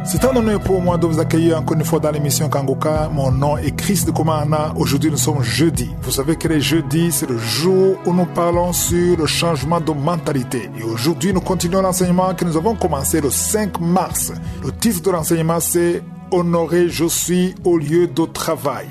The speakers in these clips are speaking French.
C'est un honneur pour moi de vous accueillir encore une fois dans l'émission Kangoka. Mon nom est Chris de Komana. Aujourd'hui, nous sommes jeudi. Vous savez que les jeudis, c'est le jour où nous parlons sur le changement de mentalité. Et aujourd'hui, nous continuons l'enseignement que nous avons commencé le 5 mars. Le titre de l'enseignement, c'est « Honorer je suis au lieu de travail ».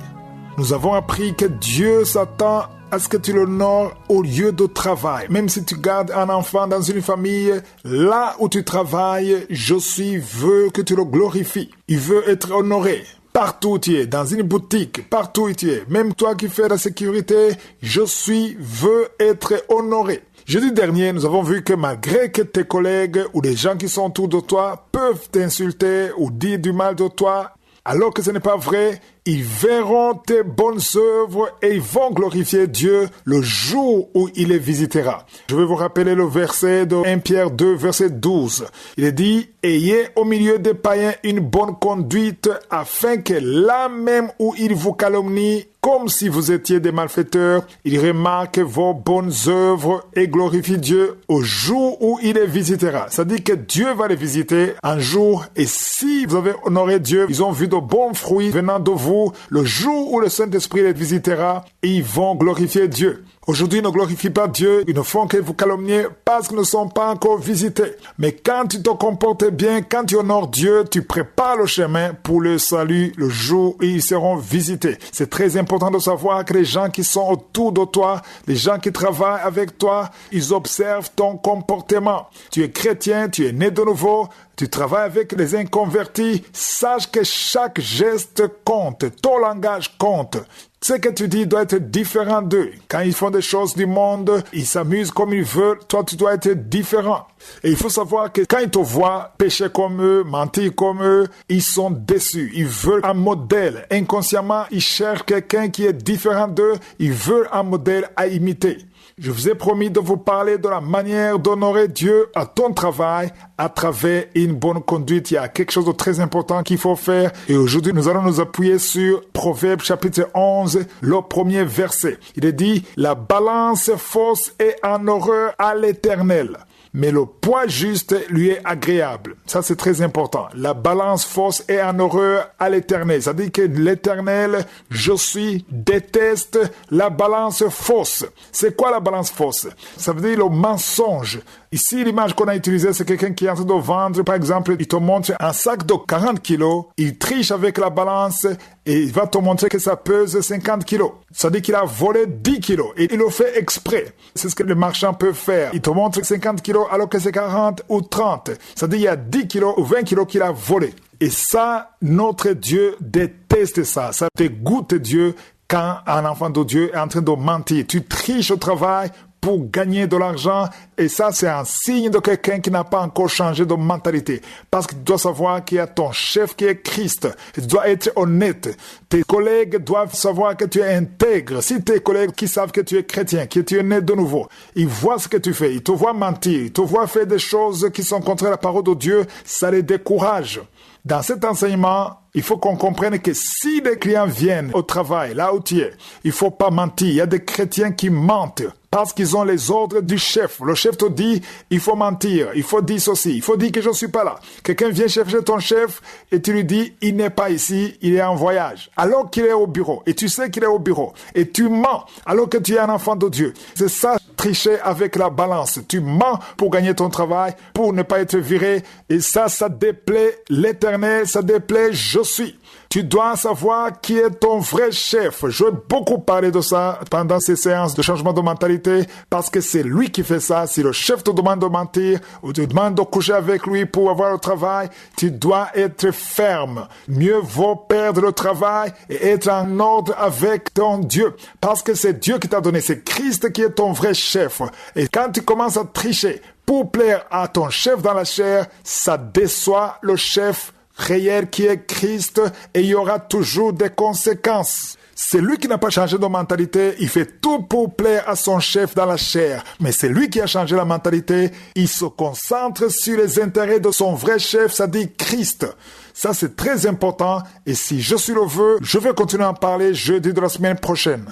Nous avons appris que Dieu s'attend à ce que tu l'honores au lieu de travail. Même si tu gardes un enfant dans une famille, là où tu travailles, Josué veut que tu le glorifies. Il veut être honoré. Partout où tu es, dans une boutique, partout où tu es, même toi qui fais la sécurité, Josué veut être honoré. Jeudi dernier, nous avons vu que malgré que tes collègues ou les gens qui sont autour de toi peuvent t'insulter ou dire du mal de toi, alors que ce n'est pas vrai, ils verront tes bonnes œuvres et ils vont glorifier Dieu le jour où il les visitera. Je vais vous rappeler le verset de 1 Pierre 2, verset 12. Il est dit, « Ayez au milieu des païens une bonne conduite afin que là même où ils vous calomnient, comme si vous étiez des malfaiteurs, ils remarquent vos bonnes œuvres et glorifient Dieu au jour où il les visitera. » Ça dit que Dieu va les visiter un jour et si vous avez honoré Dieu, ils ont vu de bons fruits venant de vous, le jour où le Saint-Esprit les visitera, ils vont glorifier Dieu. Aujourd'hui, ils ne glorifient pas Dieu, ils ne font que vous calomnier parce qu'ils ne sont pas encore visités. Mais quand tu te comportes bien, quand tu honores Dieu, tu prépares le chemin pour le salut le jour où ils seront visités. C'est très important de savoir que les gens qui sont autour de toi, les gens qui travaillent avec toi, ils observent ton comportement. Tu es chrétien, tu es né de nouveau, tu travailles avec les inconvertis, sache que chaque geste compte, ton langage compte. Ce que tu dis doit être différent d'eux. Quand ils font des choses du monde, ils s'amusent comme ils veulent, toi tu dois être différent. Et il faut savoir que quand ils te voient pécher comme eux, mentir comme eux, ils sont déçus. Ils veulent un modèle. Inconsciemment, ils cherchent quelqu'un qui est différent d'eux. Ils veulent un modèle à imiter. Je vous ai promis de vous parler de la manière d'honorer Dieu à ton travail à travers une bonne conduite. Il y a quelque chose de très important qu'il faut faire. Et aujourd'hui, nous allons nous appuyer sur Proverbes chapitre 11, le premier verset. Il est dit, « La balance fausse est en horreur à l'Éternel. Mais le poids juste lui est agréable. » Ça, c'est très important. La balance fausse est en horreur à l'Éternel. Ça dit que l'Éternel, Josué, déteste la balance fausse. C'est quoi la balance fausse? Ça veut dire le mensonge. Ici, l'image qu'on a utilisée, c'est quelqu'un qui est en train de vendre, par exemple, il te montre un sac de 40 kilos, il triche avec la balance et il va te montrer que ça pèse 50 kilos. Ça dit qu'il a volé 10 kilos et il le fait exprès. C'est ce que les marchands peuvent faire. Il te montre 50 kilos alors que c'est 40 ou 30. Ça dit qu'il y a 10 kilos ou 20 kilos qu'il a volé. Et ça, notre Dieu déteste ça. Ça dégoûte Dieu quand un enfant de Dieu est en train de mentir. Tu triches au travail pour gagner de l'argent et ça c'est un signe de quelqu'un qui n'a pas encore changé de mentalité parce que tu dois savoir qu'il y a ton chef qui est Christ et tu dois être honnête. Tes collègues doivent savoir que tu es intègre. Si tes collègues qui savent que tu es chrétien, que tu es né de nouveau, ils voient ce que tu fais, ils te voient mentir, ils te voient faire des choses qui sont contre la parole de Dieu, ça les décourage. Dans cet enseignement, il faut qu'on comprenne que si des clients viennent au travail, là où tu es, il ne faut pas mentir. Il y a des chrétiens qui mentent parce qu'ils ont les ordres du chef. Le chef te dit, il faut mentir, il faut dire ceci, il faut dire que je ne suis pas là. Quelqu'un vient chercher ton chef et tu lui dis, il n'est pas ici, il est en voyage. Alors qu'il est au bureau et tu sais qu'il est au bureau et tu mens alors que tu es un enfant de Dieu. C'est ça, tricher avec la balance. Tu mens pour gagner ton travail, pour ne pas être viré et ça déplaît l'Éternel, ça déplaît Josué. Tu dois savoir qui est ton vrai chef. Je vais beaucoup parler de ça pendant ces séances de changement de mentalité parce que c'est lui qui fait ça. Si le chef te demande de mentir ou te demande de coucher avec lui pour avoir le travail, tu dois être ferme. Mieux vaut perdre le travail et être en ordre avec ton Dieu parce que c'est Dieu qui t'a donné. C'est Christ qui est ton vrai chef. Et quand tu commences à tricher pour plaire à ton chef dans la chair, ça déçoit le chef réel qui est Christ et il y aura toujours des conséquences. C'est lui qui n'a pas changé de mentalité, il fait tout pour plaire à son chef dans la chair. Mais c'est lui qui a changé la mentalité, il se concentre sur les intérêts de son vrai chef, ça dit Christ. Ça c'est très important et si je suis le veux, je vais continuer à en parler jeudi de la semaine prochaine.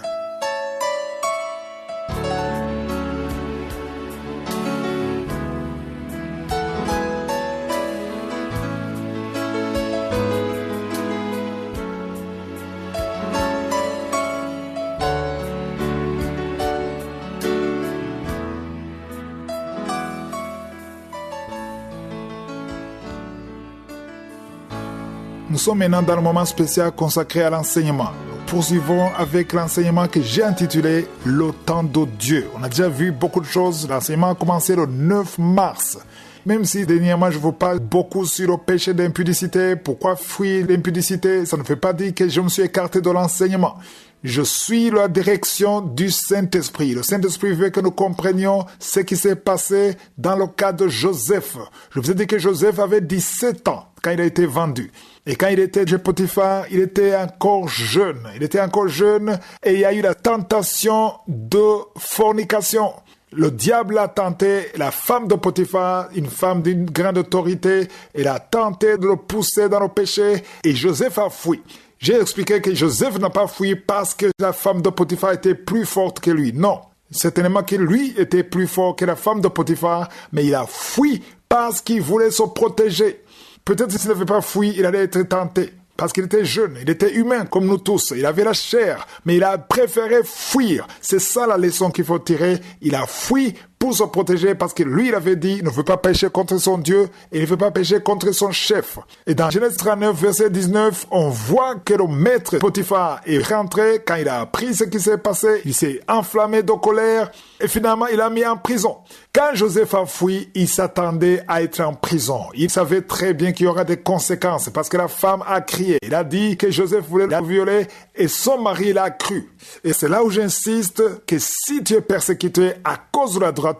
Nous sommes maintenant dans le moment spécial consacré à l'enseignement. Nous poursuivons avec l'enseignement que j'ai intitulé « Le temps de Dieu ». On a déjà vu beaucoup de choses. L'enseignement a commencé le 9 mars. Même si dernièrement je vous parle beaucoup sur le péché d'impudicité, pourquoi fuir l'impudicité, ça ne veut pas dire que je me suis écarté de l'enseignement. Je suis la direction du Saint-Esprit. Le Saint-Esprit veut que nous comprenions ce qui s'est passé dans le cas de Joseph. Je vous ai dit que Joseph avait 17 ans quand il a été vendu. Et quand il était chez Potiphar, il était encore jeune. Il était encore jeune et il y a eu la tentation de fornication. Le diable a tenté, la femme de Potiphar, une femme d'une grande autorité, elle a tenté de le pousser dans le péché et Joseph a fui. J'ai expliqué que Joseph n'a pas fui parce que la femme de Potiphar était plus forte que lui. Non, certainement que lui était plus fort que la femme de Potiphar, mais il a fui parce qu'il voulait se protéger. Peut-être s'il n'avait pas fui, il allait être tenté. Parce qu'il était jeune, il était humain comme nous tous, il avait la chair, mais il a préféré fuir. C'est ça la leçon qu'il faut tirer. Il a fui pour se protéger parce que lui, il avait dit, il ne veut pas pécher contre son Dieu et il ne veut pas pécher contre son chef. Et dans Genèse 39, verset 19, on voit que le maître Potiphar est rentré quand il a appris ce qui s'est passé. Il s'est enflammé de colère et finalement, il a mis en prison. Quand Joseph a fui, il s'attendait à être en prison. Il savait très bien qu'il y aura des conséquences parce que la femme a crié. Il a dit que Joseph voulait la violer et son mari l'a cru. Et c'est là où j'insiste que si tu es persécuté à cause de la droiture,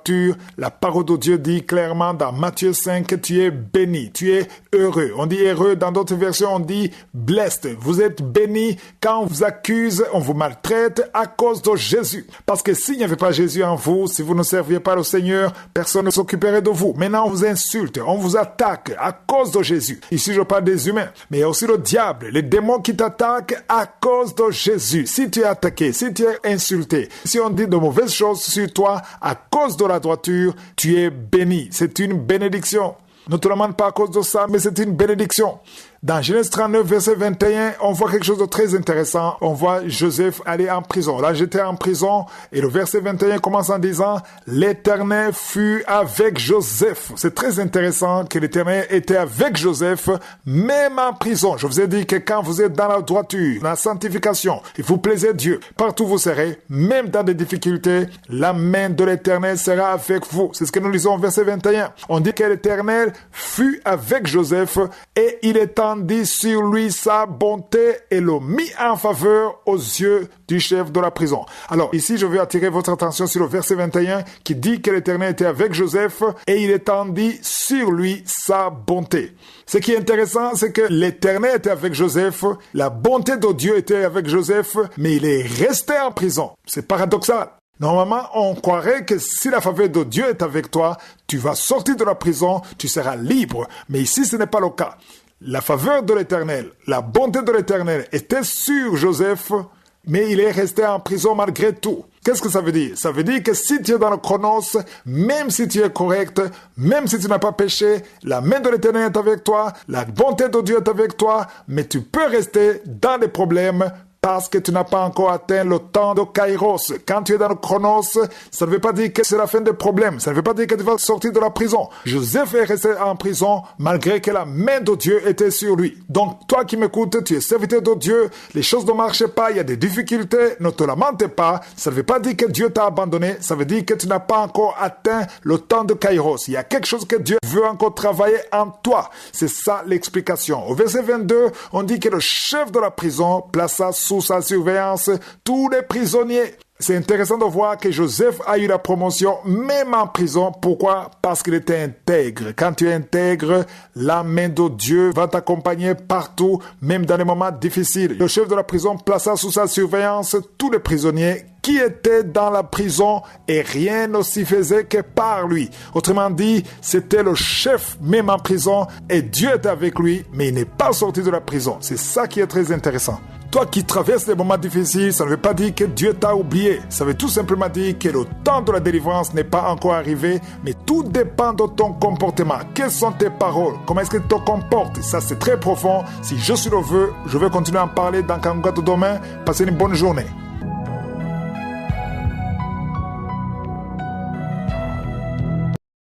la parole de Dieu dit clairement dans Matthieu 5 que tu es béni, tu es heureux. On dit heureux, dans d'autres versions on dit blessed. Vous êtes béni quand on vous accuse, on vous maltraite à cause de Jésus. Parce que s'il n'y avait pas Jésus en vous, si vous ne serviez pas le Seigneur, personne ne s'occuperait de vous. Maintenant on vous insulte, on vous attaque à cause de Jésus. Ici je parle des humains, mais il y a aussi le diable, les démons qui t'attaquent à cause de Jésus. Si tu es attaqué, si tu es insulté, si on dit de mauvaises choses sur toi à cause de la droiture, tu es béni. C'est une bénédiction. Ne te demande pas à cause de ça, mais c'est une bénédiction. Dans Genèse 39, verset 21, on voit quelque chose de très intéressant. On voit Joseph aller en prison. Là, j'étais en prison et le verset 21 commence en disant « L'Éternel fut avec Joseph ». C'est très intéressant que l'Éternel était avec Joseph, même en prison. Je vous ai dit que quand vous êtes dans la droiture, dans la sanctification, et vous plaisez Dieu, partout vous serez, même dans des difficultés, la main de l'Éternel sera avec vous. C'est ce que nous lisons au verset 21. On dit que l'Éternel fut avec Joseph et il étendit sur lui sa bonté et le mit en faveur aux yeux du chef de la prison. Alors ici, je vais attirer votre attention sur le verset 21 qui dit que l'Éternel était avec Joseph et il étendit sur lui sa bonté. Ce qui est intéressant, c'est que l'Éternel était avec Joseph, la bonté de Dieu était avec Joseph, mais il est resté en prison. C'est paradoxal. Normalement, on croirait que si la faveur de Dieu est avec toi, tu vas sortir de la prison, tu seras libre. Mais ici, ce n'est pas le cas. La faveur de l'Éternel, la bonté de l'Éternel était sur Joseph, mais il est resté en prison malgré tout. Qu'est-ce que ça veut dire? Ça veut dire que si tu es dans le chronos, même si tu es correct, même si tu n'as pas péché, la main de l'Éternel est avec toi, la bonté de Dieu est avec toi, mais tu peux rester dans les problèmes parce que tu n'as pas encore atteint le temps de Kairos. Quand tu es dans le chronos, ça ne veut pas dire que c'est la fin des problèmes. Ça ne veut pas dire que tu vas sortir de la prison. Joseph est resté en prison malgré que la main de Dieu était sur lui. Donc, toi qui m'écoutes, tu es serviteur de Dieu, les choses ne marchent pas, il y a des difficultés, ne te lamente pas. Ça ne veut pas dire que Dieu t'a abandonné. Ça veut dire que tu n'as pas encore atteint le temps de Kairos. Il y a quelque chose que Dieu veut encore travailler en toi. C'est ça l'explication. Au verset 22, on dit que le chef de la prison plaça sous sa surveillance tous les prisonniers. C'est intéressant de voir que Joseph a eu la promotion même en prison. Pourquoi? Parce qu'il était intègre. Quand tu es intègre, la main de Dieu va t'accompagner partout, même dans les moments difficiles. Le chef de la prison plaça sous sa surveillance tous les prisonniers qui étaient dans la prison et rien ne s'y faisait que par lui. Autrement dit, c'était le chef même en prison et Dieu était avec lui, mais il n'est pas sorti de la prison. C'est ça qui est très intéressant. Toi qui traverses des moments difficiles, ça ne veut pas dire que Dieu t'a oublié. Ça veut tout simplement dire que le temps de la délivrance n'est pas encore arrivé, mais tout dépend de ton comportement. Quelles sont tes paroles? Comment est-ce que tu te comportes? Ça, c'est très profond. Si je suis le vœu, je vais continuer à en parler dans Kanguka de demain. Passez une bonne journée.